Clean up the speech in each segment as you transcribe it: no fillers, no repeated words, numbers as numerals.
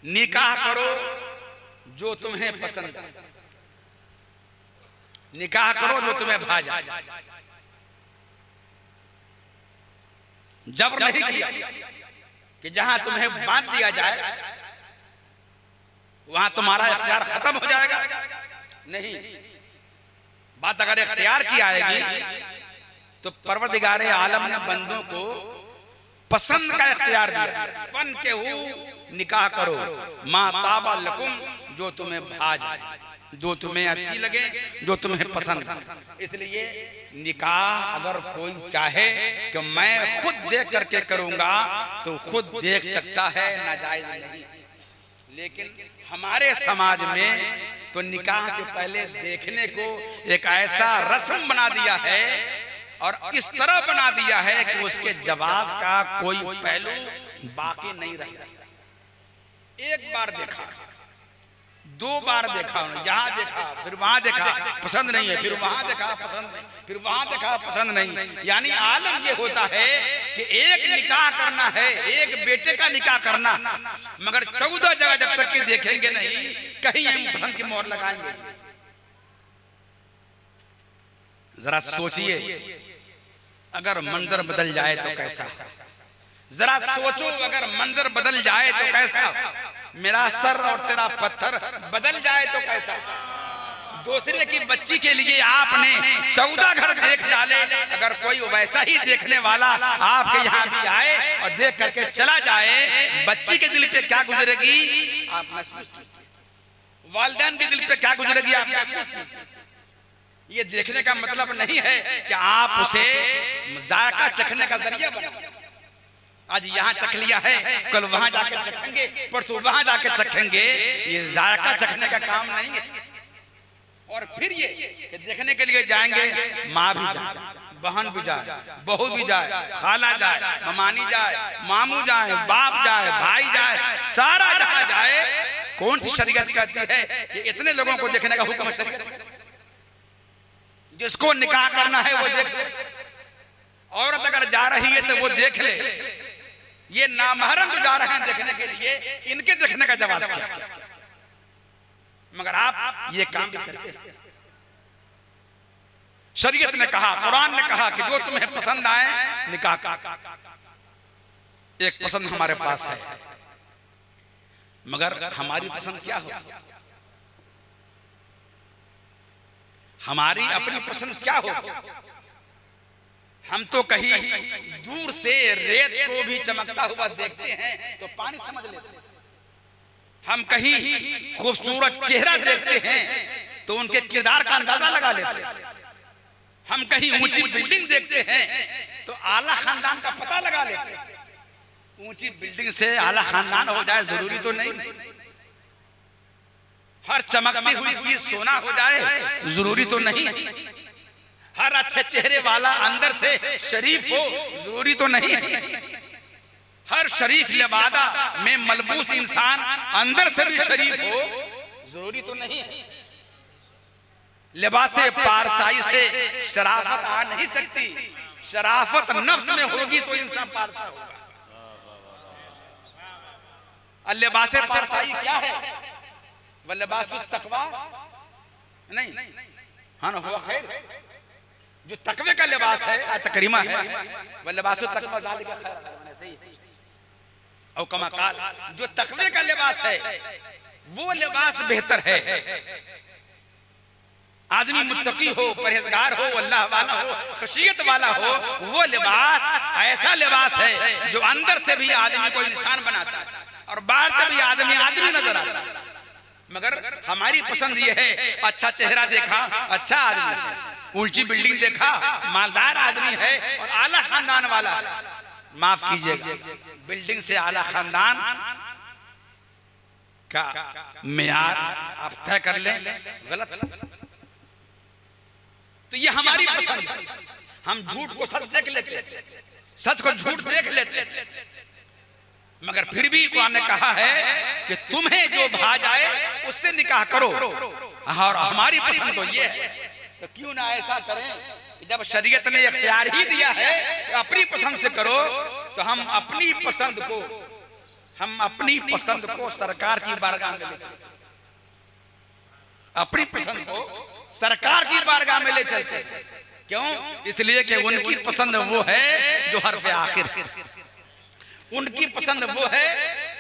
निकाह करो जो तुम्हें पसंद, निकाह करो जो तुम्हें भा जाए। जबर नहीं किया कि जहां तुम्हें बांध दिया जाए वहां तुम्हारा इख्तियार खत्म हो जाएगा। नहीं, बात अगर इख्तियार की आएगी तो परवरदिगारे आलम ने बंदों को पसंद का इख्तियार दिया। फन के हु निकाह करो मा ताबा लकुम, जो तुम्हें भा जाए, जो तुम्हें अच्छी लगे, जो तुम्हें पसंद। इसलिए निकाह अगर कोई चाहे कि मैं खुद देख करके करूंगा तो खुद देख सकता है, नाजायज नहीं। लेकिन हमारे समाज में तो निकाह से पहले देखने को एक ऐसा रस्म बना दिया है और इस तरह बना दिया है कि उसके जवाब का कोई पहलू बाकी नहीं रह जाता। एक बार देखा, दो बार देखा, यहाँ देखा, फिर वहां देखा, पसंद नहीं है, फिर वहां देखा, पसंद नहीं, फिर वहां देखा, पसंद नहीं। यानी आलम ये होता है कि एक निकाह करना है, एक बेटे का निकाह करना, मगर 14 जगह जब तक कि देखेंगे नहीं, कहीं हम पसंद की मोहर लगाएंगे। जरा सोचिए, अगर मंजर बदल जाए तो कैसा? जरा सोचो, अगर मंजर बदल जाए तो कैसा? मेरा सर और तेरा पत्थर बदल जाए तो कैसा? दूसरे की बच्ची के लिए आपने 14 घर देख डाले, अगर कोई वैसा ही देखने वाला आपके यहाँ भी आए और देख करके चला जाए, बच्ची के दिल पे क्या गुजरेगी आप महसूस कीजिए, वालिदैन के दिल पे क्या गुजरेगी आप महसूस कीजिए। ये देखने का मतलब नहीं है कि आप उसे जायका चखने का जरिया बनाए। आज यहाँ चख लिया है, कल वहां जाके चखेंगे, परसों वहां जाके चखेंगे, ये जायका चखने का काम नहीं है। और फिर ये कि देखने के लिए जाएंगे, माँ भी जाए, बहन भी जाए, बहू भी जाए, खाला जाए, ममानी जाए, मामू जाए, बाप जाए, भाई जाए, सारा जहां जाए। कौन सी शरीयत कहती है कि इतने लोगों को देखने का हुक्म है? शरीयत जिसको निकाह करना है वो देख ले, औरत अगर जा रही है तो वो देख ले। ये नामहरम जो जा रहे हैं देखने के लिए, इनके देखने का जवाब क्या? मगर आप ये काम करते हैं। शरीयत ने कहा, कुरान ने कहा कि जो तुम्हें पसंद आए निकाह का। एक पसंद हमारे पास है, मगर हमारी पसंद क्या हो? हमारी अपनी पसंद क्या हो? हम तो कहीं दूर से रेत को भी चमकता हुआ देखते हैं तो पानी समझ लेते हैं। हम कहीं खूबसूरत चेहरा देखते हैं तो उनके किरदार का अंदाजा लगा लेते हैं। हम कहीं ऊंची बिल्डिंग देखते हैं तो आला खानदान का पता लगा लेते हैं। ऊंची बिल्डिंग से आला खानदान हो जाए जरूरी तो नहीं, हर चमकती हुई चीज सोना हो जाए जरूरी तो नहीं, हर अच्छे चेहरे वाला अंदर से शरीफ हो जरूरी तो नहीं, हर शरीफ लिबादा में मलबूस इंसान अंदर से भी शरीफ हो जरूरी तो नहीं। लिबासे पारसाई से शराफत आ नहीं सकती, शराफत नफ्स में होगी तो इंसान पारसा होगा। लिबासे पारसाई क्या है? वह लिबासु तकवा नहीं, हाँ ना हुआ खैर, जो तकवे का लिबास है तकरीमा है, वह लिबासु तकवा ज़ालिका खैर सही है। और कमा काल, जो तकवे का लिबास है वो लिबास बेहतर है। आदमी मुत्तकी हो, परहेजगार हो, अल्लाह वाला हो, खशियत वाला हो, वो लिबास ऐसा लिबास है जो अंदर से भी आदमी को इंसान बनाता है और बाहर से भी आदमी आदमी नजर आता है। मगर हमारी पसंद ये है, अच्छा चेहरा देखा, अच्छा आदमी है, ऊंची बिल्डिंग देखा, मालदार आदमी है और आला खानदान वाला, माफ कीजिएगा, बिल्डिंग से आला खानदान का मेयार आप तय कर लें, गलत। तो ये हमारी पसंद है। हम झूठ को सच देख लेते, सच को झूठ देख लेते, मगर फिर भी कुरान ने कहा है कि तुम्हें जो भा जाए उससे निकाह करो। और हमारी पसंद तो ये है, तो क्यों ना ऐसा करें कि जब शरीयत ने इख्तियार ही दिया है अपनी पसंद से करो, तो हम अपनी पसंद को हम अपनी पसंद को सरकार की बारगाह में ले चलते, अपनी पसंद को सरकार की बारगाह में ले चलते। क्यों? इसलिए कि उनकी पसंद वो है जो हर्फ आखिर, उनकी पसंद वो है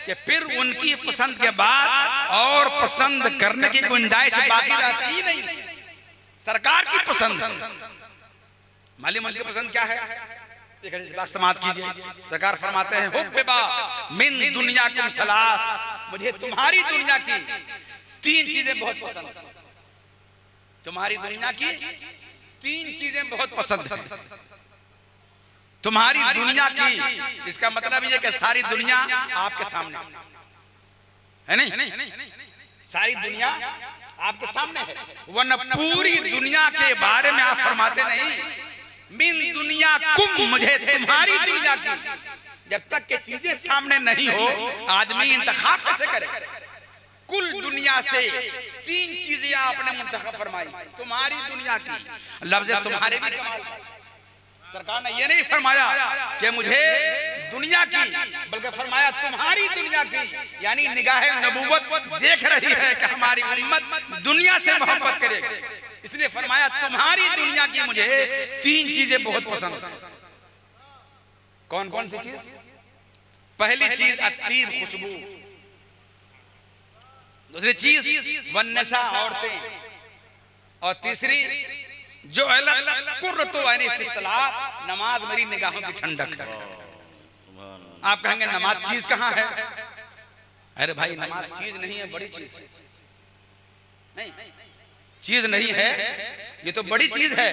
कि फिर उनकी पसंद के बाद और पसंद करने की गुंजाइश बाकी रहती ही नहीं। सरकार की पसंद, मालिक की पसंद क्या है? एक बात समाप्त कीजिए। सरकार फरमाते हैं हुब्बा मिन दुनियाकुम सलास, मुझे तुम्हारी दुनिया की 3 चीजें बहुत पसंद है। तुम्हारी दुनिया की 3 चीजें बहुत पसंद है। तुम्हारी दुनिया की, इसका मतलब ये कि सारी दुनिया आपके सामने है, नहीं सारी दुनिया आपके सामने है, वरना पूरी दुनिया के बारे में आप फरमाते नहीं मिन दुनिया कुम, मुझे तुम्हारी दुनिया की। जब तक के चीजें सामने नहीं हो आदमी इंतखाब कैसे करे? कुल दुनिया से 3 चीजें आपने मुंतखब फरमाई, तुम्हारी दुनिया की। लफ्ज़ तुम्हारे भी कमाल, सरकार ने ये नहीं फरमाया कि मुझे दुनिया की, बल्कि फरमाया तुम्हारी दुनिया की, यानी निगाहे नबूवत देख रही है कि हमारी उम्मत दुनिया से मोहब्बत करेगी, इसलिए फरमाया तुम्हारी दुनिया की मुझे 3 चीजें बहुत पसंद। कौन कौन सी चीज? पहली चीज अत्तीब, खुशबू। दूसरी चीज वन्नसा, औरतें। और तीसरी जो कुर्रतु ऐनी फी सलात, नमाज मेरी निगाहों की ठंडक है। आप कहेंगे नमाज चीज कहाँ है? अरे भाई नमाज चीज नहीं है, बड़ी चीज नहीं, चीज नहीं है, ये तो बड़ी चीज है।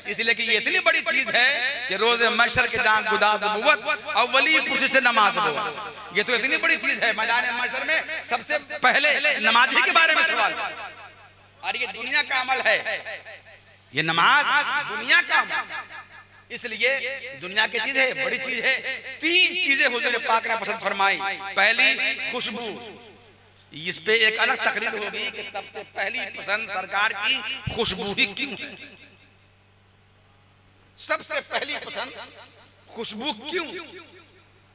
इसलिए कि ये इतनी बड़ी चीज है कि रोज महशर के दांत गुदास नबुव्वत अव्वली पुरुष से नमाज हो, ये तो इतनी बड़ी चीज है। मैदान महशर में सबसे पहले नमाजी के बारे में सवाल, और ये दुनिया का अमल है, ये नमाज दुनिया का अमल, इसलिए दुनिया की चीज है, बड़ी चीज है। 3 चीजें हुजूर पाक ने पसंद फरमाई। पहली खुशबू, इस पे एक अलग तकरीर होगी कि सबसे पहली पसंद सरकार की खुशबू ही क्यों है? सबसे पहली पसंद खुशबू क्यों?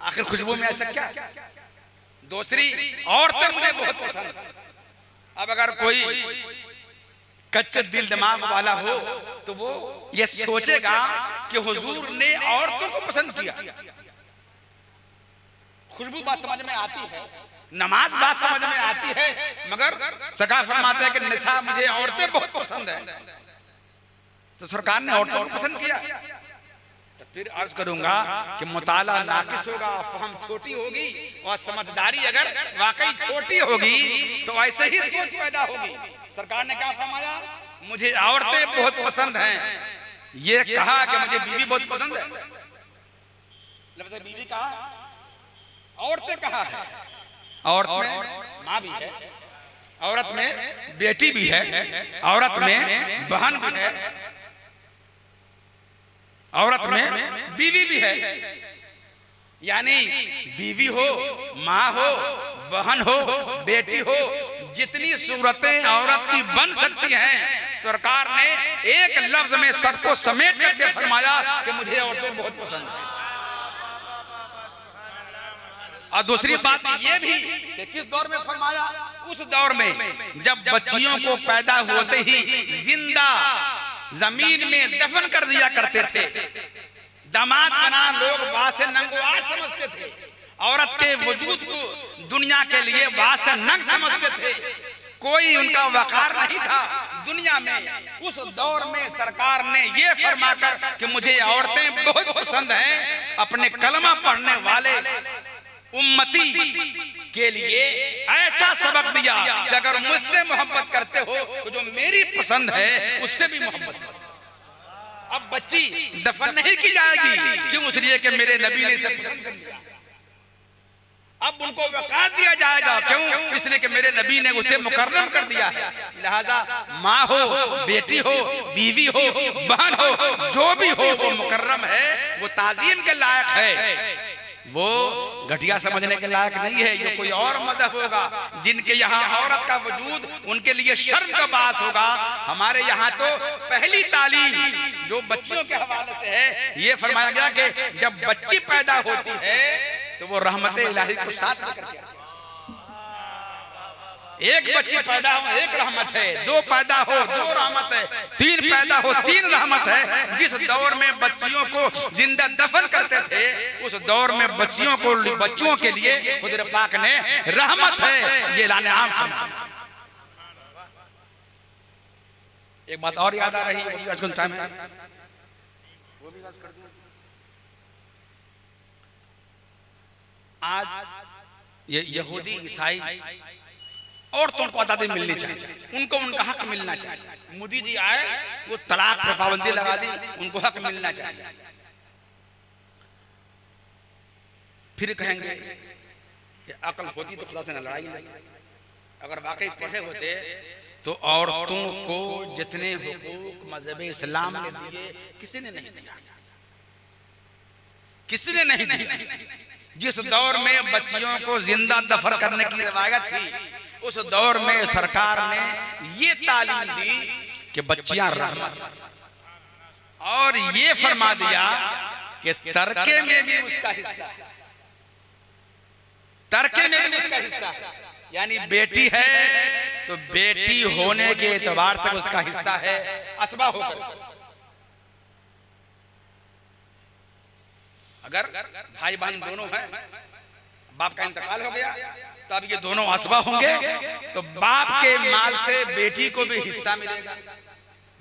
आखिर खुशबू में ऐसा क्या? दूसरी औरतें मुझे बहुत पसंद। अब अगर कोई कच्चे दिल दिमाग वाला हो तो वो ये सोचेगा कि हुजूर ने औरतों को पसंद किया। खुशबू बात समझ में आती है, नमाज बात समझ में आती है, मगर सरकार फरमाते हैं कि निसा, मुझे औरतें बहुत पसंद है। तो सरकार ने औरतों को पसंद किया। तो फिर अर्ज करूंगा कि मुताला नाकिस होगा, फहम छोटी होगी, और समझदारी अगर वाकई छोटी होगी तो ऐसे ही सोच पैदा होगी। सरकार ने क्या फरमाया? मुझे औरतें बहुत पसंद हैं। ये कहा कि मुझे बीवी बहुत पसंद है, लफ्ज़ बीवी कहा, औरतें कहा है। औरत में माँ भी है, औरत में बेटी भी है, औरत में बहन भी है, औरत में बीवी भी है। यानी बीवी हो, माँ हो, बहन हो, बेटी हो, जितनी सूरतें औरत की बन सकती हैं, सरकार ने एक लफ्ज में सबको समेट करके फरमाया कि मुझे औरतें बहुत पसंद हैं। और दूसरी बात ये भी कि किस दौर में फरमाया? उस दौर में जब बच्चियों को पैदा होते ही जिंदा जमीन में दफन कर दिया करते थे। दामाद बना लोग बात से नंगवार समझते थे, औरत के वजूद को दुनिया के लिए बात से नंग समझते थे, कोई उनका वकार नहीं था दुनिया में। उस दौर में सरकार ने ये फरमाकर कि मुझे औरतें बहुत पसंद हैं, अपने कलमा पढ़ने वाले उम्मती के लिए ऐसा सबक दिया कि अगर मुझसे मोहब्बत करते हो तो जो मेरी पसंद है उससे भी मोहब्बत करो। अब बच्ची दफन नहीं की जाएगी, क्यों? इसलिए कि मेरे नबी ने इसे पसंद कर दिया। अब उनको वक़ार दिया जाएगा, क्यों? इसलिए कि मेरे नबी ने उसे मुकर्रम कर दिया है। लिहाजा माँ हो, बेटी हो, बीवी हो, बहन हो, जो भी हो वो मुकर्रम है, वो ताजीम के लायक है, वो घटिया समझने के लायक नहीं है। ये कोई और मजहब होगा जिनके यहाँ औरत का वजूद उनके लिए शर्म का बास होगा। हमारे यहाँ तो पहली तालीम जो बच्चियों के हवाले से है, ये फरमाया गया कि जब बच्ची पैदा होती है तो वो रहमत इलाही को साथ लेकर के एक बच्ची पैदा हो एक रहमत है, दो पैदा हो दो रहमत है, तीन पैदा हो तीन रहमत है। जिस दौर में बच्चियों को जिंदा दफन करते थे उस दौर में बच्चों के लिए खुदा पाक ने रहमत है ये लाने आम समझा। एक बात और याद आ रही है, वो भी आजकल टाइम है, वो भी कर दूं। आज ये यहूदी ईसाई औरतों को आज़ादी मिलनी चाहिए, उनको उनका हक मिलना चाहिए। मोदी जी आए वो तलाक पर पाबंदी लगा दी, उनको हक मिलना चाहिए। फिर कहेंगे कि अकल होती तो खुदा से न लड़ाई नहीं। अगर वाकई पढ़े होते तो औरतों को जितने हुकूक मजहब इस्लाम ने दिए किसी ने नहीं दिया, किसी ने नहीं दिया। जिस दौर में बच्चियों को जिंदा दफन करने की रिवायत थी उस दौर में सरकार ने ये तालीम दी कि बच्चियां रहमत, और ये फरमा दिया कि तरके में भी उसका हिस्सा है, तरके में भी उसका हिस्सा है। यानी बेटी है तो बेटी होने के एतबार से उसका हिस्सा है असबा होकर। अगर भाई बहन दोनों हैं, बाप का इंतकाल हो गया तब ये दोनों असबा होंगे तो बाप के माल से बेटी को भी हिस्सा मिलेगा।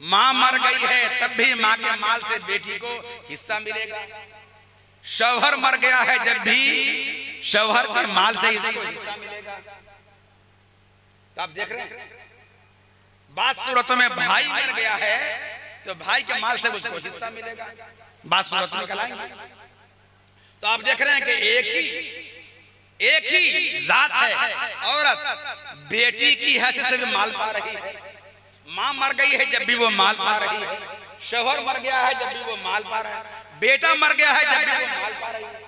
मां मर गई है तब भी मां के माल से बेटी को हिस्सा मिलेगा। शौहर मर गया है जब भी शौहर के माल से इसको हिस्सा मिलेगा। तो आप देख रहे हैं बात सूरतों में भाई मर गया है तो भाई के माल से उसको हिस्सा मिलेगा, बात सूरत में कहलाएंगे। तो आप देख रहे हैं कि एक ही जात है, औरत बेटी की हैसियत से भी माल पा रही है। मां मर गई है जब भी वो माल पा रही है, शौहर मर गया है जब भी वो माल पा रहा है, बेटा मर गया है जब भी वो माल पा रही है।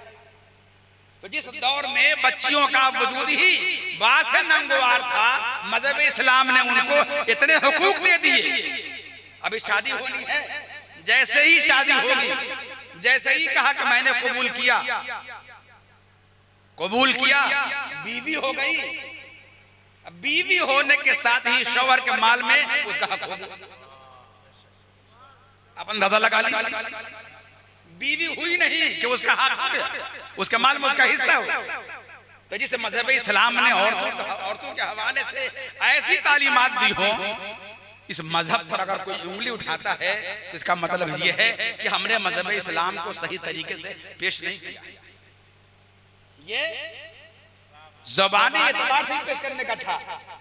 तो जिस दौर में बच्चियों का वजूद ही बास नंगवार था, मजहब इस्लाम ने उनको इतने हुकूक दे दिए। अभी शादी होनी है, जैसे ही शादी होगी, जैसे ही कहा कि मैंने कबूल किया, बीवी हो गई। बीवी होने के साथ ही शौहर के माल में उसका हक हो गया। आप अंदाजा लगा लीजिए, बीवी हुई नहीं कि उसका हक हो गया, उसके माल में उसका हिस्सा हो। तो जिस मजहब इस्लाम ने औरतों के हवाले से ऐसी तालीमात दी हो, इस मजहब पर अगर कोई उंगली उठाता है तो इसका मतलब यह है कि हमने मजहब इस्लाम को सही तरीके से पेश नहीं किया। ये ज़बानी एतबार से पेश करने का था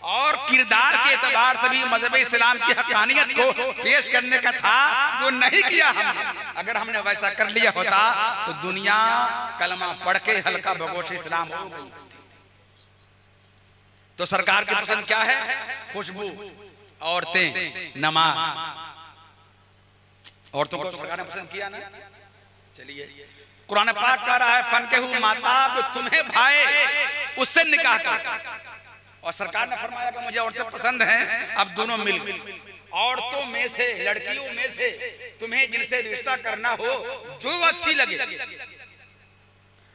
और किरदार के एतबार से भी मजहब इस्लाम की हक़ानियत को पेश करने का था, जो नहीं किया हमने। अगर हमने वैसा कर लिया होता तो दुनिया कलमा पढ़ के हल्का बगोश इस्लाम हो गई। तो सरकार की पसंद क्या है? खुशबू, औरतें, नमाज। औरतों को सरकार ने पसंद किया ना। चलिए, कुरान पाक कह रहा है फनकेहू माता जो तुम्हें भाए उससे निकाह कर। और सरकार ने फरमाया कि मुझे औरतें पसंद हैं, अब दोनों मिल औरतों में से, लड़कियों में से तुम्हें जिनसे रिश्ता करना हो जो अच्छी लगे।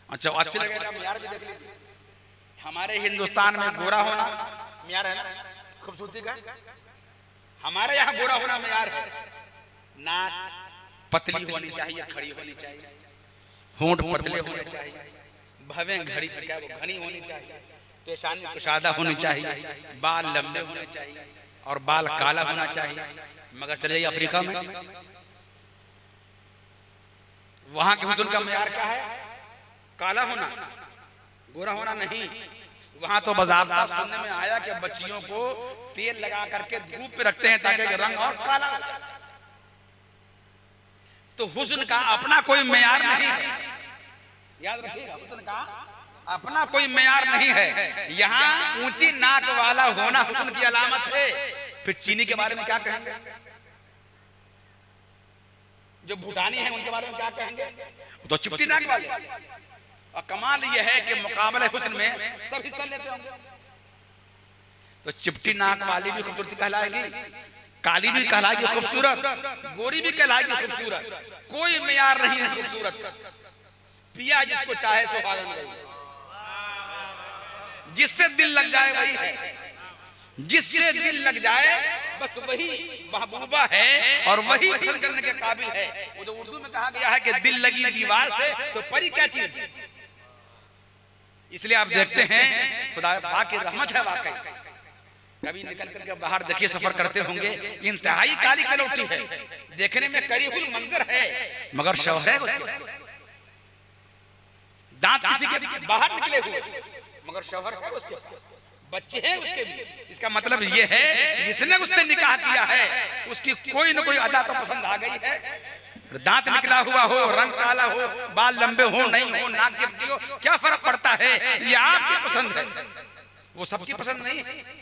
अच्छा, अच्छी लगे म्यार भी देख लीजिए। हमारे हिंदुस्तान में गोरा होना म्यार है ना, खूबसूरती का। हमारे यहाँ गोरा होना म्यार है। नाक पतली होनी चाहिए, खड़ी होनी चाहिए, होंठ पतले होने चाहिए, भवें घड़ी क्या वो घनी होनी चाहिए, पेशानी कुशादा होनी चाहिए, बाल लंबे होने चाहिए और बाल काला होना चाहिए। मगर चले जाइए अफ्रीका में, वहां के हुस्न का मेयार क्या है? काला होना, गोरा होना नहीं। वहां तो बाज़ाब्ता सुनने में आया कि बच्चियों को तेल लगा करके धूप पे रखते हैं ताकि रंग और काला हो जाए। तो हुस्न का अपना कोई मेयार नहीं है, याद रखिएगा। हुस्न का अपना कोई मेयार नहीं है। यहाँ ऊंची नाक वाला होना हुस्न की अलामत है। फिर चीनी के बारे में क्या कहेंगे? जो भूटानी हैं उनके बारे में क्या कहेंगे? तो चिपटी नाक वाले। और कमाल यह है कि मुकाबले हुस्न में सब हिस्सा लेते होंगे। तो चिपटी नाक वाली भी खूबसूरती कहलाएगी, काली भी कहलाएगी खूबसूरत, गोरी भी कहलाएगी खूबसूरत। कोई मेयार नहीं है खूबसूरत का। पिया जिसको चाहे सुहागन गई, जिससे दिल लग जाए वही है, जिससे दिल लग जाए बस वही महबूबा है और वही पसंद करने के काबिल है। वो तो उर्दू में कहा गया है कि दिल लगी दीवार से तो परी क्या चीज। इसलिए आप देखते हैं खुदा पाक की रहमत है वाकई। कभी निकल करके बाहर देखिए, सफर करते होंगे, इंतहाई काली कलौटी है, देखने में करीबुल मंजर है, मगर शौहर है उसके, दांत किसी के बाहर निकले हुए, मगर शौहर है उसके, बच्चे हैं उसके भी। इसका मतलब ये है जिसने उससे निकाह किया है उसकी कोई न कोई अदा तो पसंद आ गई है। दांत निकला हुआ हो, रंग काला हो, बाल लंबे हो नहीं हो, नाक गिरती हो, क्या फर्क पड़ता है, ये आपकी पसंद है, वो सबकी पसंद नहीं है।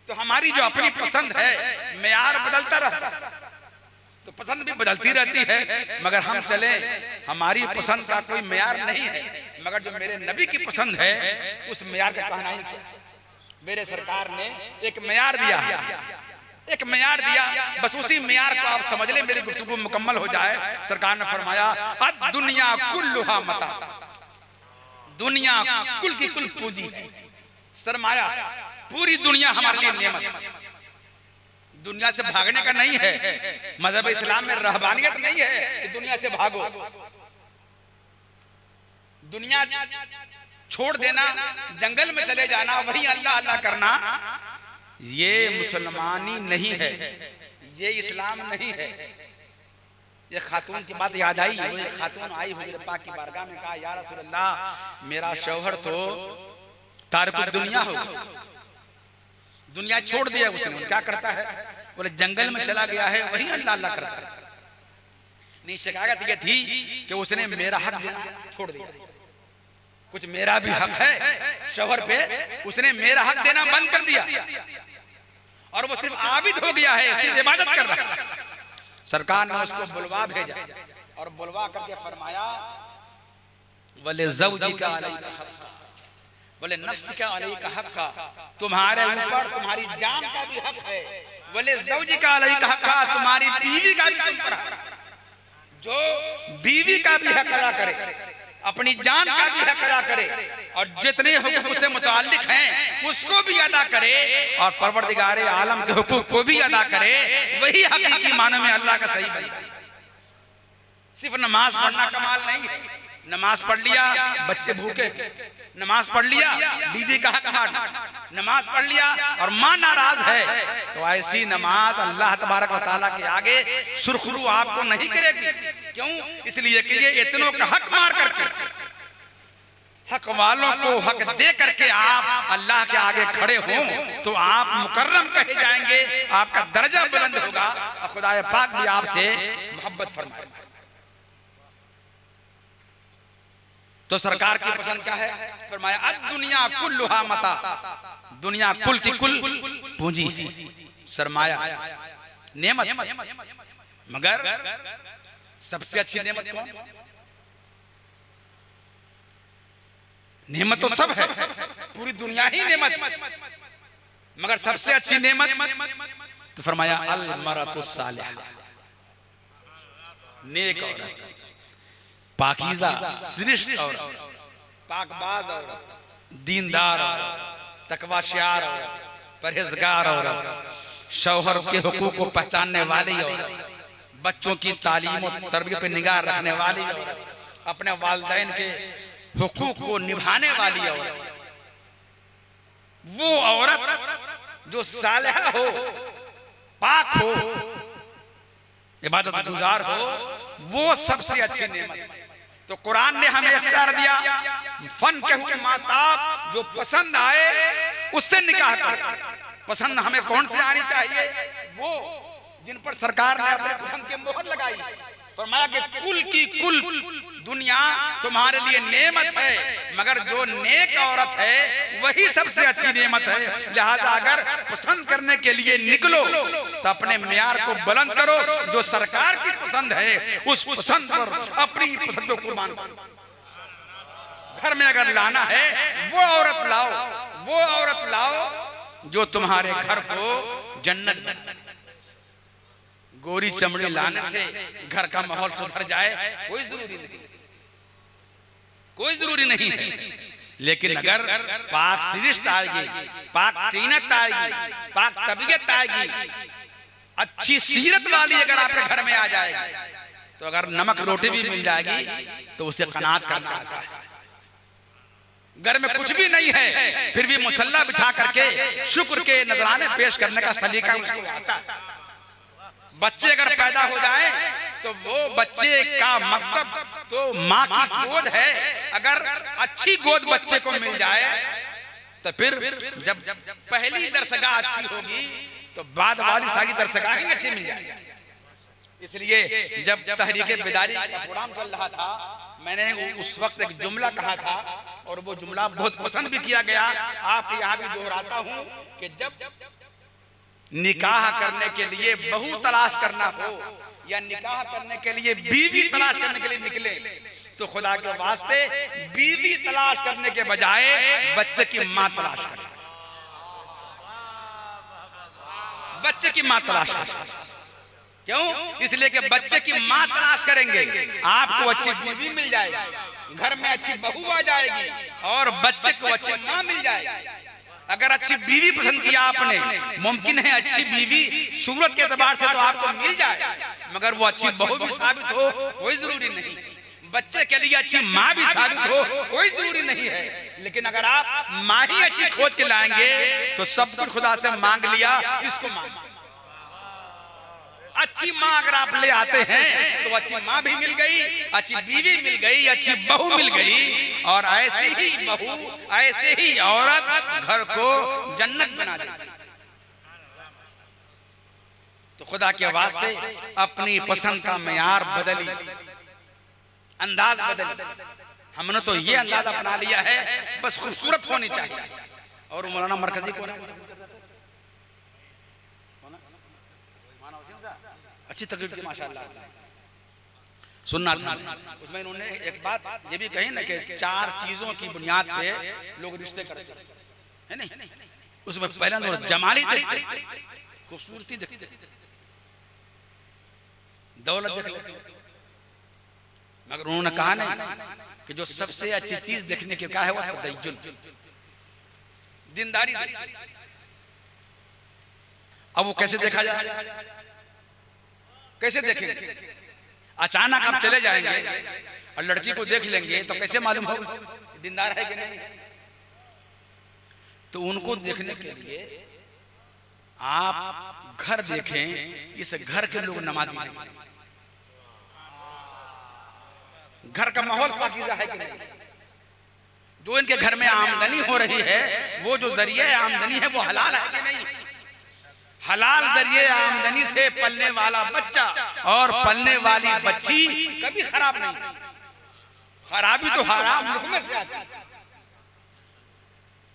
तो हमारी जो अपनी पसंद है मेयार बदलता रहता है, तो पसंद भी बदलती रहती है, मगर हम चले हमारी पसंद का कोई मेयार नहीं है, मगर जो मेरे नबी की पसंद है उस मेयार का कहना ही क्या। मेरे सरकार ने एक मेयार दिया है, एक मेयार दिया, बस उसी मेयार को आप समझ ले, मेरी गुफ्तगू मुकम्मल हो जाए। सरकार ने फरमाया अद दुनिया कुल्लुहा मता, दुनिया कुल की कुल पूंजी, सरमाया, पूरी दुनिया हमारे लिए नेमत। दुनिया से भागने का नहीं है, मजहब इस्लाम में रहबानियत नहीं है कि दुनिया से भागो। दुनिया छोड़ देना, जंगल में चले जाना, वही अल्लाह अल्लाह करना, ये मुसलमानी नहीं है, ये इस्लाम नहीं है। ये खातून की बात याद आई, वो खातून आई हुजूर पाक की बारगाह में, कहा या रसूल अल्लाह मेरा शौहर तो तारिकुद दुनिया हो, दुनिया छोड़ दिया उसने, क्या करता है, बोले जंगल में चला गया है, वही अल्लाह अल्लाह करता है। नहीं, शिकायत ये थी कि उसने मेरा हक देना छोड़ दिया, कुछ मेरा भी हक है शौहर पे, उसने मेरा हक देना बंद कर दिया और वो सिर्फ आबिद हो गया है, सिर्फ इबादत कर रहा है। सरकार ने उसको बुलवा भेजा और बुलवा करके फरमाया वले ज़ौजी का अलैका हक़, बोले नफ्स का अलैका हक़, तुम्हारे ऊपर तुम्हारी जान का भी हक है, वले ज़ौजी का अलैका हक़, तुम्हारी बीवी का भी तुम पर हक, जो बीवी का भी हक अदा करे, अपनी जान का भी हक अदा करे और जितने हुकूक उससे मुताल्लिक हैं उसको भी अदा करे और परवरदिगारे आलम के हुकूक को भी अदा करे, वही हकीकी मानों में अल्लाह का सही बंदा। सिर्फ नमाज पढ़ना कमाल नहीं है, नमाज पढ़ लिया बच्चे भूखे, नमाज पढ़ लिया बीवी का हक मार, नमाज पढ़ लिया और मां नाराज है, तो ऐसी नमाज अल्लाह तबारक व तआला के आगे सुरखरू आपको नहीं करेगी। क्यों? इसलिए कि ये इतनों का हक मार करके, हक वालों को हक दे करके आप अल्लाह के आगे खड़े हों तो आप मुकर्रम कहे जाएंगे, आपका दर्जा बुलंद होगा और खुदा पाक भी आपसे मोहब्बत फरमाए। तो सरकार की पसंद क्या है? फरमाया अद दुनिया कुल्लुहा मता, दुनिया कुल की कुल पूंजी, सरमाया, नेमत, मगर सबसे अच्छी नेमत कौन? नेमत तो सब है, पूरी दुनिया ही नेमत, मगर सबसे अच्छी नेमत तो फरमाया अल मरअतु सालिहा, नेक औरत, पाकीज़ा श्रेष्ठ औरत, पाकबाज औरत, दीनदार औरत, तकवाशियार औरत, परहेजगार औरत, शौहर के हुकूक को पहचानने वाली औरत, बच्चों की तालीम और तरबियत पे निगाह रखने वाली औरत, अपने वालिदैन के हुकूक को निभाने वाली औरत, वो औरत जो सालिहा हो, पाक हो, इबादत गुजार हो, वो सबसे अच्छी नेमत। तो कुरान ने हमें इख्तियार दिया, फन के माताब जो पसंद आए उससे निकाह कर। पसंद हमें कौन से आनी चाहिए? वो जिन पर सरकार ने अपने पसंद की मोहर लगाई। फरमाया कि कुल की कुल दुनिया तुम्हारे लिए नेमत है, मगर जो नेक औरत है वही सबसे अच्छी नेमत है। लिहाजा अगर पसंद करने के लिए निकलो तो अपने मियार को बुलंद करो, जो सरकार की पसंद है उस पसंद पर अपनी पसंद को कुर्बान करो। घर में अगर लाना है वो औरत लाओ, वो औरत लाओ जो तुम्हारे घर को जन्नत बनाए। गोरी चमड़ी लाने से घर का माहौल सुधर जाए कोई जरूरी नहीं। कोई जरूरी नहीं है। लेकिन अगर पाक सिरिश्त आएगी, पाक तीनत आएगी, पाक तबीयत आएगी, अच्छी सीरत वाली अगर आपके घर में आ जाएगी, तो अगर नमक रोटी भी मिल जाएगी तो उसे कनात करना आता है। घर में कुछ भी नहीं है फिर भी मुसल्ला बिछा करके शुक्र के नजराने पेश करने का सलीका उसको आता है। बच्चे अगर पैदा हो जाए तो वो बच्चे का मकतब तो माँ की गोद है। अगर अच्छी गोद बच्चे को मिल जाए तो फिर जब पहली दरसगाह अच्छी होगी तो बाद वाली सारी दरसगाह ही अच्छी मिल जाएगी। इसलिए जब तहरीके बेदारी का प्रोग्राम चल रहा था, मैंने उस वक्त एक जुमला कहा था और वो जुमला बहुत पसंद भी किया गया। आपके यहाँ भी दोहराता हूँ कि जब निकाह करने के लिए बहू तलाश करना हो या निकाह करने के लिए बीवी तलाश करने के लिए निकले तो खुदा के वास्ते बीवी तलाश करने के बजाय बच्चे की माँ तलाश करें। बच्चे की माँ तलाश करें। क्यों? इसलिए कि बच्चे की माँ तलाश करेंगे, आपको अच्छी बीवी मिल जाएगी, घर में अच्छी बहू आ जाएगी और बच्चे को अच्छी माँ मिल जाएगी। अगर अच्छी बीवी पसंद किया आपने, मुमकिन है अच्छी बीवी सूरत के एतबार से तो आपको मिल जाए, मगर वो अच्छी बहू भी साबित हो कोई जरूरी नहीं। बच्चे के लिए अच्छी माँ भी साबित हो कोई जरूरी नहीं है। लेकिन अगर आप माँ ही अच्छी खोज के लाएंगे तो सब कुछ खुदा से मांग लिया, इसको मांग। अच्छी माँ अगर आप ले आते हैं तो अच्छी माँ भी मिल गई, अच्छी बीवी मिल गई, अच्छी बहू मिल गई और ऐसे ही बहू, ऐसे ही औरत घर को जन्नत बना देती। तो खुदा के वास्ते अपनी पसंद का मेयार बदली, अंदाज बदली। हमने तो ये अंदाज अपना लिया है बस खूबसूरत होनी चाहिए। और मौलाना मरकजी कौन है? अच्छी तकरीर की माशाअल्लाह सुनना था। उसमें इन्होंने एक बात ये भी कही ना कि 4 चीजों की बुनियाद पे लोग रिश्ते करते हैं, नहीं? उसमें पहला तो जमाली देखते, खूबसूरती देखते, दौलत देखते, मगर उन्होंने कहा नहीं कि जो सबसे अच्छी चीज देखने के क्या है वो तदय्युन, दीनदारी। अब वो कैसे देखा जाए? कैसे देखेंगे? अचानक आप चले जाएंगे और लड़की को देख लेंगे तो कैसे मालूम होगा दीनदार है कि नहीं? तो उनको देखने के लिए आप घर देखें, इस घर के लोग नमाजी हैं, घर का माहौल पाकीज़ा है कि नहीं, जो इनके घर में आमदनी हो रही है वो जो जरिए आमदनी है वो हलाल है कि नहीं? हलाल जरिए आमदनी से पलने वाला बच्चा और पलने वाली बच्ची कभी खराब नहीं। खराबी तो हराम लुकमे से आती है।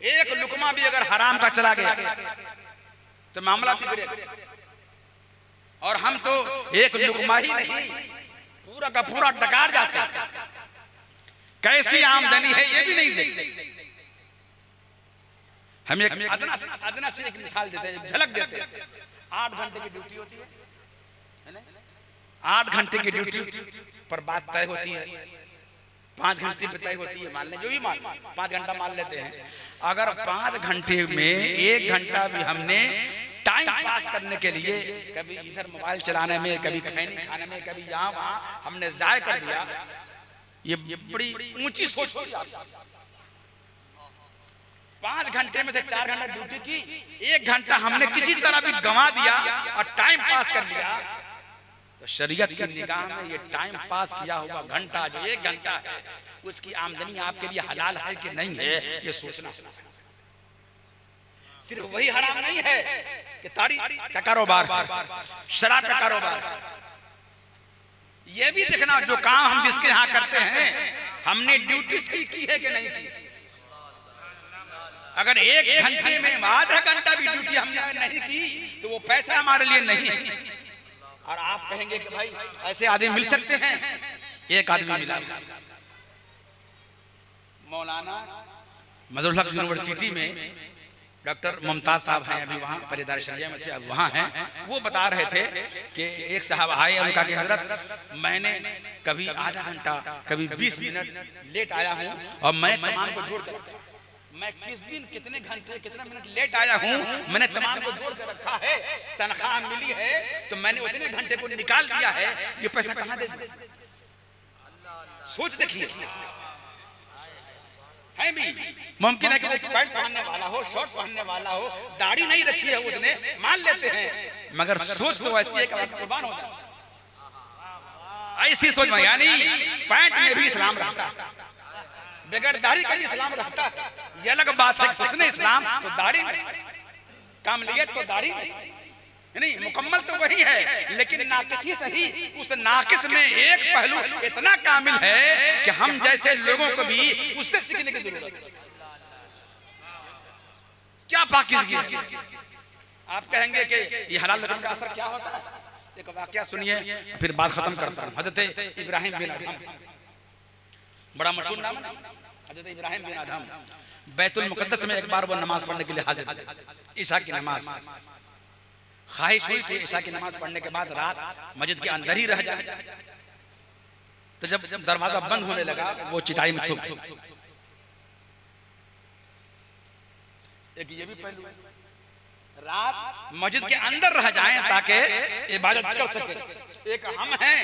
एक लुकमा भी अगर हराम का चला गया तो मामला बिगड़ेगा। और हम तो एक लुकमा ही नहीं पूरा का पूरा डकार जाते हैं। कैसी आमदनी है ये भी नहीं देखते। हम एक अदना से एक मिसाल देते हैं, झलक देते हैं। 8 घंटे की ड्यूटी होती है ना? 8 घंटे की ड्यूटी पर बात तय होती है, 5 घंटे पे तय होती है। मान लें जो भी मान 5 घंटा मान लेते हैं। अगर 5 घंटे में 1 घंटा भी हमने टाइम पास करने के लिए कभी इधर मोबाइल चलाने में, कभी खैनी खाने में, कभी यहाँ वहाँ हमने जाया कर दिया, ये बड़ी ऊंची सोच हो जाती है। 5 घंटे में से 4 घंटा ड्यूटी की, 1 घंटा हमने किसी तरह भी गंवा दिया और टाइम पास कर लिया, तो शरीयत की निगाह में ये टाइम पास किया हुआ घंटा जो 1 घंटा है उसकी आमदनी आपके लिए हलाल है कि नहीं है ये सोचना। सिर्फ वही हराम नहीं है कि ताड़ी का कारोबार, शराब का कारोबार, ये भी देखना जो काम हम जिसके यहाँ करते हैं हमने ड्यूटी सही की है कि नहीं की। अगर 1 घंटे में आधा घंटा भी ड्यूटी हमने नहीं की तो वो पैसा हमारे लिए नहीं है। और आप कहेंगे कि भाई ऐसे आदमी मिल सकते हैं, एक आदमी मिला। मौलाना मजरुल हक यूनिवर्सिटी में डॉक्टर मुमताज साहब हैं, अभी वहाँ परिदार शरिया में थे, अब वहाँ हैं। वो बता रहे थे कि एक साहब आए, उनका कि हजरत मैंने कभी आधा घंटा कभी 20 मिनट लेट आया हूँ और मैंने तमाम को जोड़ कर, मैं किस दिन कितने घंटे कितना मिनट लेट आया हूँ, मैंने तमाम को जोड़ कर रखा है, तनख्वाह मिली है तो मैंने उतने घंटे को निकाल दिया है, ये पैसा कहाँ दे दूं? सोच देखिए, है भी मुमकिन है कि वो पैंट पहनने वाला हो, शर्ट पहनने वाला हो, दाढ़ी नहीं रखी है उसने, मान लेते हैं, मगर सोच तो ऐसी है कि कुर्बान हो जाए। ऐसी सोच में, यानी पैंट में भी इस्लाम रहता है, बगैर दाढ़ी का भी इस्लाम रहता है। ये अलग बात है कि उसने इस्लाम तो दाढ़ी कामलियत तो दाढ़ी नहीं, मुकम्मल तो वही है, लेकिन नाकिसी सही, उस नाकिस में एक पहलू इतना कामिल है कि हम जैसे लोगों को भी उससे सीखने की जरूरत है। क्या पाकीज़गी है। आप कहेंगे कि ये हलाल रकम का असर क्या होता है, एक वाकया सुनिए फिर बात खत्म करता हूं। हजरत इब्राहिम बिन अदहम, बड़ा मशहूर नाम है हजरत इब्राहिम बिन अदहम, बैतुल मुकद्दस में एक बार वो नमाज पढ़ने के लिए हाजिर थे, ईशा की नमाज। ख्वाहिश हुई कि ईशा की नमाज पढ़ने के बाद रात मस्जिद के अंदर ही रह जाए, तो जब दरवाजा बंद होने लगा वो चिताई में छुप गए। एक ये भी पहलू है, रात मस्जिद के अंदर रह जाएं ताकि इबादत कर सके। एक हम हैं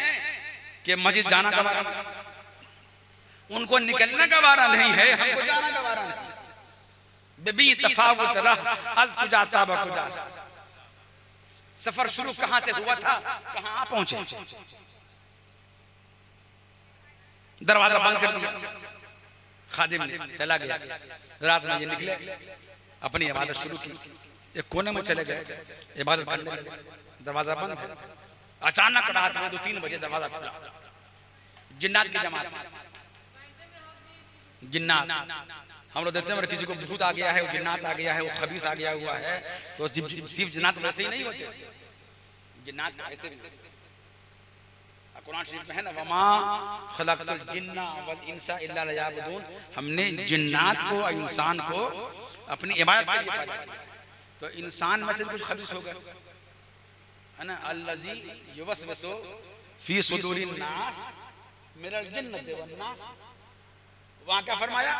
कि मस्जिद जाना गवारा, उनको निकलना गवारा नहीं है, हमको जाना गवारा नहीं। बेबी तफावत रह अज कुजा ताबा कुजा, सफर शुरू कहां से हुआ था, कहां पहुंचे। दरवाजा बंद कर दिया, खादिम ने चला गया। रात में ये निकले, अपनी इबादत शुरू की, एक कोने में चले गए, इबादत करने लगे, दरवाजा बंद है। अचानक रात में 2-3 बजे दरवाजा खुला, जिन्नात की जमात, जिन्नात हम लोग देखते हैं किसी को भूत आ गया है, वो जिन्नात आ गया है, वो खबीस आ गया हुआ है, तो सिर्फ जिन्नात वैसे ही नहीं होते, जिन्नात ऐसे भी। कुरान शरीफ में है ना, वमा खलक़तुल जिन्ना वल इंसा इल्ला लियअबुदून, हमने जिन्नात को और इंसान को अपनी इबादत के लिए पैदा किया। तो इंसान में से कुछ खबीस हो गए, है ना, अल्लज़ी युवस्विसु फी सुदूरिन नास मिनल जिन्नति वन नास। वहां क्या फरमाया,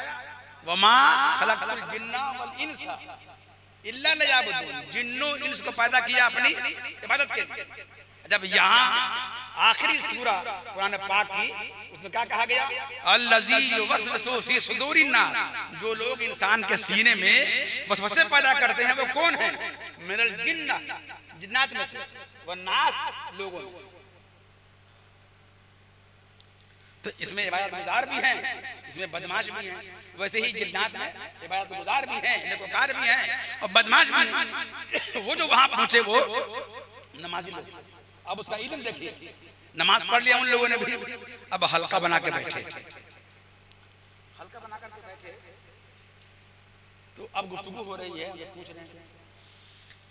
वमा खलक़तुल जिन्ना वल इंसा इल्ला लियअबुदून, जिन्नो इंस को पैदा किया अपनी इबादत के लिए। जब यहाँ आखिरी सूरा कुरान पाक की, उसमें क्या कहा गया, अल्लज़ी युवस्विसु फी सुदूरिन नास, जो लोग इंसान के सीने में वसवसे पैदा करते हैं वो कौन है, मिनल जिन्ना, जिन्नात में से, व नास, लोगों में से। तो इसमें इबादत गुजार भी हैं, इसमें बदमाश भी हैं, वैसे ही जिन्नात में इबादत गुजार भी हैं, नेकोकार भी हैं और बदमाश भी हैं। वो जो वहां पहुंचे वो नमाजी लोग, अब उसका इल्म देखिए, नमाज पढ़ लिया उन लोगों ने भी, अब हल्का बना के बैठे, हल्का बना करके बैठे, तो अब गुफ्तगू हो रही है, ये पूछ रहे हैं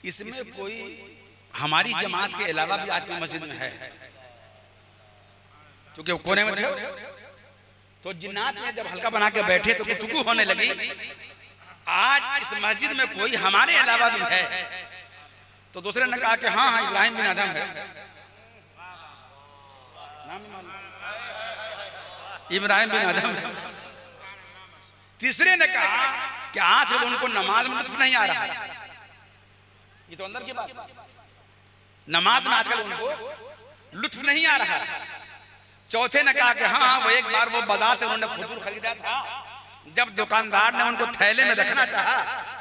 इसमें कोई हमारी जमात के अलावा भी आज कोई मस्जिद में है, क्योंकि वो कोने में थे। तो जिन्नात में जब हल्का बना के बैठे तो गुफ्तगू होने लगी, आज इस मस्जिद में कोई हमारे अलावा भी है। तो दूसरे ने कहा कि हाँ हाँ इब्राहिम बिन अदहम है, इब्राहिम बिन अदहम है। तीसरे ने कहा कि आज उनको नमाज में लुत्फ नहीं आ रहा, ये तो अंदर की बात, नमाज में आजकल उनको लुत्फ नहीं आ रहा। चौथे ने कहा कि हाँ वो एक बार वो बाजार से उन्होंने खजूर खरीदा था, जब दुकानदार ने उनको थैले में रखना चाहा,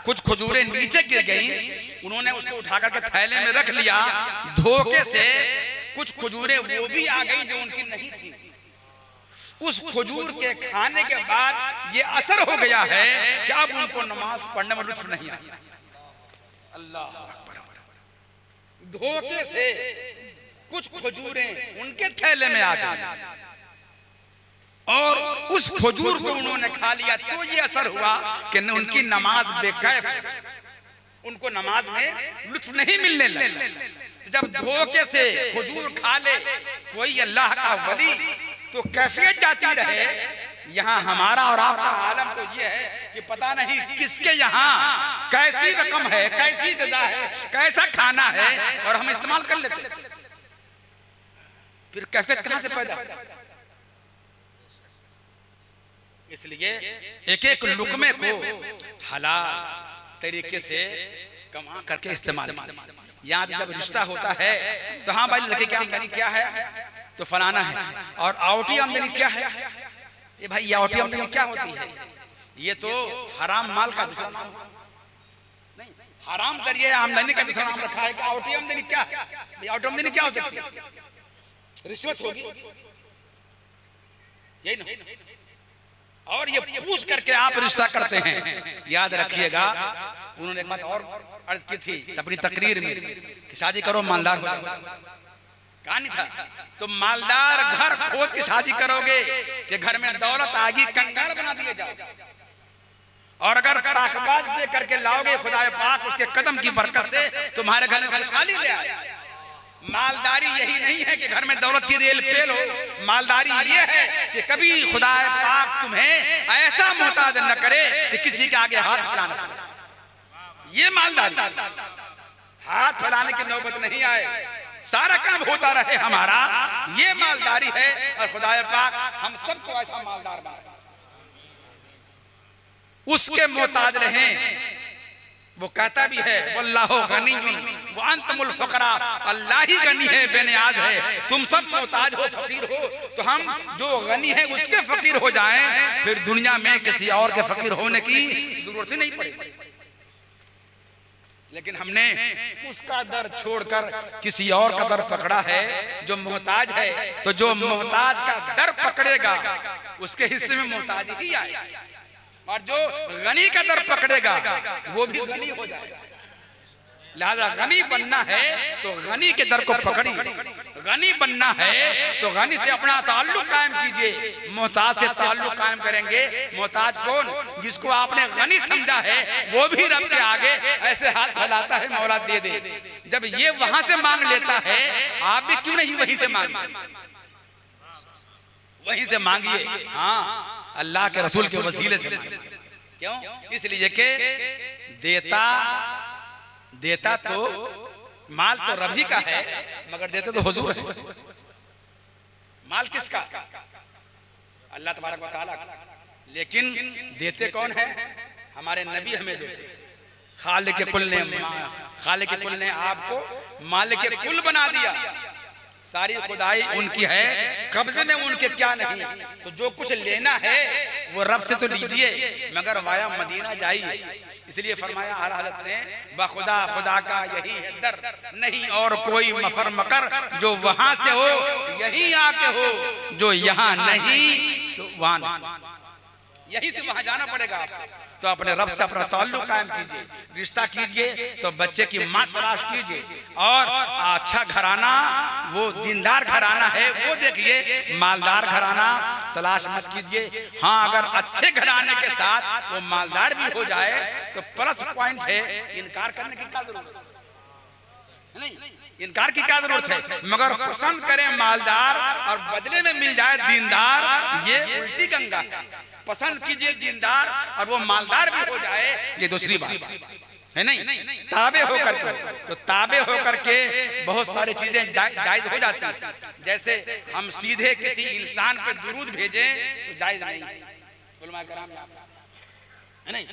कुछ खजूरें नीचे गिर गई, उन्होंने उसको उठा करके थैले में रख लिया, धोखे से कुछ खजूरें वो भी आ गई जो उनकी नहीं थी। उस खजूर के खाने के बाद ये असर हो गया है कि अब उनको नमाज पढ़ने में लुत्फ नहीं आया। अल्लाह अकबर, धोखे से कुछ खजूरें उनके थैले में आ गई और उस खजूर को उन्होंने खा लिया, तो ये असर हुआ कि उनकी नमाज बेकैफ, उनको नमाज में लुत्फ नहीं मिलने लगा। तो जब धोखे से खजूर खा ले कोई अल्लाह का वली तो कैफियत जाती रहे, यहाँ हमारा और आपका आलम तो ये है कि पता नहीं किसके यहाँ कैसी रकम है, कैसी ग़िज़ा है, कैसा खाना है, और हम इस्तेमाल कर लेते। फिर कैफियत कहाँ से पैदा? इसलिए एक एक लुकमे को हलाल तरीके से कमा करके इस्तेमाल। यहाँ जब रिश्ता होता है तो हाँ भाई लड़के की आमदनी क्या है, तो फलाना है, और आवटी आमदनी क्या है, ये भाई ये आवटी आमदनी क्या होती है? ये तो हराम माल का दूसरा नाम नहीं, हराम जरिए आमदनी का दूसरा नाम रखा है कि आवटी आमदनी क्या है? आवटी आमदनी क्या हो सकती है? रिश्वत होगी, यही ना। और ये पूछ करके आप रिश्ता करते हैं। याद रखिएगा, उन्होंने एक बात और अर्ज की थी अपनी तकरीर में कि शादी करो मालदार हो जाओ। कहा नहीं था? तो मालदार घर खोज के शादी करोगे कि घर में दौलत आगी कंगाल बना दिए जाओ। और अगर ताकबाज दे करके लाओगे खुदा पाक उसके कदम की बरकत से तुम्हारे घर में खुशहाली ले आए। मालदारी यही नहीं है कि घर में दौलत की रेल पेल हो। मालदारी ये है कि कभी खुदा पाक तुम्हें ऐसा मोहताज न करे कि किसी के आगे हाथ फैलाना पड़े। ये मालदारी, हाथ फैलाने की नौबत नहीं आए, सारा काम होता रहे हमारा, ये मालदारी है। और खुदा पाक हम सबको ऐसा मालदार बनाए, उसके मोहताज रहें। वो कहता भी है वल्लाहु गनीयुन व अंतुमुल फकरा, अल्लाह ही गनी है, बेनियाज है, तुम सब मोहताज हो, फकीर हो। तो हम जो गनी है उसके फकीर हो जाएं, फिर दुनिया में किसी और के फकीर होने की जरूरत ही नहीं पड़ेगी। लेकिन हमने उसका दर छोड़कर किसी और का दर पकड़ा है जो मोहताज है। तो जो मोहताज का दर पकड़ेगा उसके हिस्से में मोहताज ही आएगा, और जो गनी का दर पकड़ेगा वो भी गनी हो जाएगा। लिहाजा गनी बनना है तो गनी के दर को पकड़ी, गनी बनना है तो गनी से अपना ताल्लुक कायम कीजिए। मोहताज से ताल्लुक कायम करेंगे। मोहताज कौन? जिसको आपने गनी समझा है वो भी रब के आगे ऐसे हाथ फैलाता है मौला दे दे। जब ये वहां से मांग लेता है, आप भी क्यों नहीं वहीं से मांगिए, वहीं से मांगिए। हाँ, अल्लाह के रसूल के वसीले से। क्यों? इसलिए कि देता तो माल तो रब ही का है, मगर देते तो हुजूर है। माल किसका? अल्लाह तबारक व तआला का। लेकिन देते कौन है? हमारे नबी हमें देते। खालिक कुल ने आपको मालिक कुल बना दिया। सारी खुदाई उनकी है, कब्जे में उनके क्या नहीं। तो जो कुछ लेना है वो रब से तो लीजिए, मगर वाया मदीना जाइए। इसलिए फरमाया आला हज़रत ने, बखुदा खुदा का यही है दर, नहीं और कोई मफर मकर, जो वहां से हो यही आके हो, जो यहाँ नहीं तो वहां नहीं। यही से वहां जाना पड़ेगा आपको। तो अपने रब से अपना ताल्लुक कायम कीजिए, रिश्ता कीजिए, तो बच्चे की मां तलाश कीजिए। और अच्छा घराना, वो दीनदार घराना है वो देखिए, मालदार घराना तलाश मत कीजिए। हाँ, अगर अच्छे घराने के साथ वो मालदार भी हो जाए तो प्लस पॉइंट है, इनकार करने की क्या जरूरत है? नहीं, इनकार की क्या जरूरत है? मगर पसंद करें मालदार और बदले में मिल जाए दीनदार, ये उल्टी गंगा। पसंद कीजिए दीनदार और वो मालदार भी हो जाए, ये दूसरी बात है। नहीं, ताबे होकर के, तो ताबे होकर के बहुत सारी चीजें जायज हो जाती है। जैसे हम सीधे किसी इंसान पे दुरूद भेजें तो जायज नहीं। उलमा कराम है नहीं,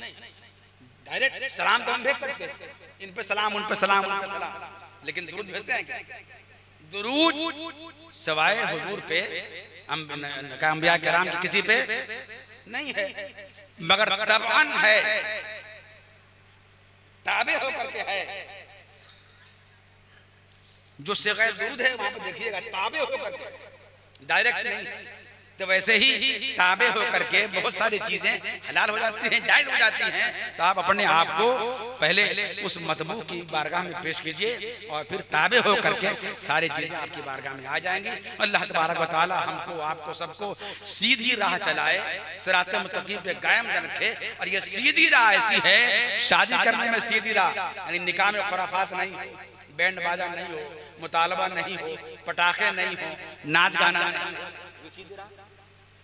डायरेक्ट सलाम तो हम भेज सकते हैं, इन पे सलाम, उन पे सलाम, उन पे सलाम, लेकिन दुरूद भेजते हैं क्या? दुरूद सवाए हुजूर पे, अंबिया किराम की किसी पे नहीं है, मगर तबअन है, ताबे होकर के है। जो सिग़ाए दुरूद है वहां पर देखिएगा ताबे होकर के, डायरेक्ट नहीं। तो वैसे ही ताबे होकर के बहुत सारी चीजें हलाल हो जाती हैं, जायज हो जाती हैं। तो आप अपने आप को पहले उस मतबू की बारगाह में पेश कीजिए और फिर ताबे होकर के सारी चीजें आपकी बारगाह में आ जाएंगी। अल्लाह तबारक व तआला हमको, आपको, सबको सीधी राह चलाए, सिरात मुस्तकीम पे कायम रखे। और ये सीधी राह ऐसी है, शादी करने में सीधी राह, यानी निकाह में खुराफात नहीं हो, बैंड बाजा नहीं हो, मुतालबा नहीं हो, पटाखे नहीं हो, नाच गाना नहीं हो,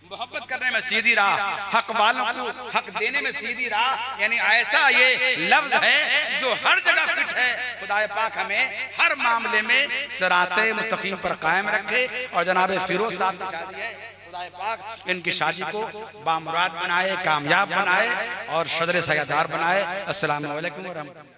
मोहब्बत करने में सीधी राह, हक वालों को हक देने में सीधी राह, यानी ऐसा ये लफ्ज है जो हर जगह फिट है। खुदाए पाक हमें हर मामले में सिराते मुस्तकीम पर कायम रखे। और जनाब फिरोज साहब की शादी है, खुदाए पाक इनकी शादी को बामुराद बनाए, कामयाब बनाए और सदर सयादार बनाए। अस्सलाम वालेकुम व रहमतुल्लाह।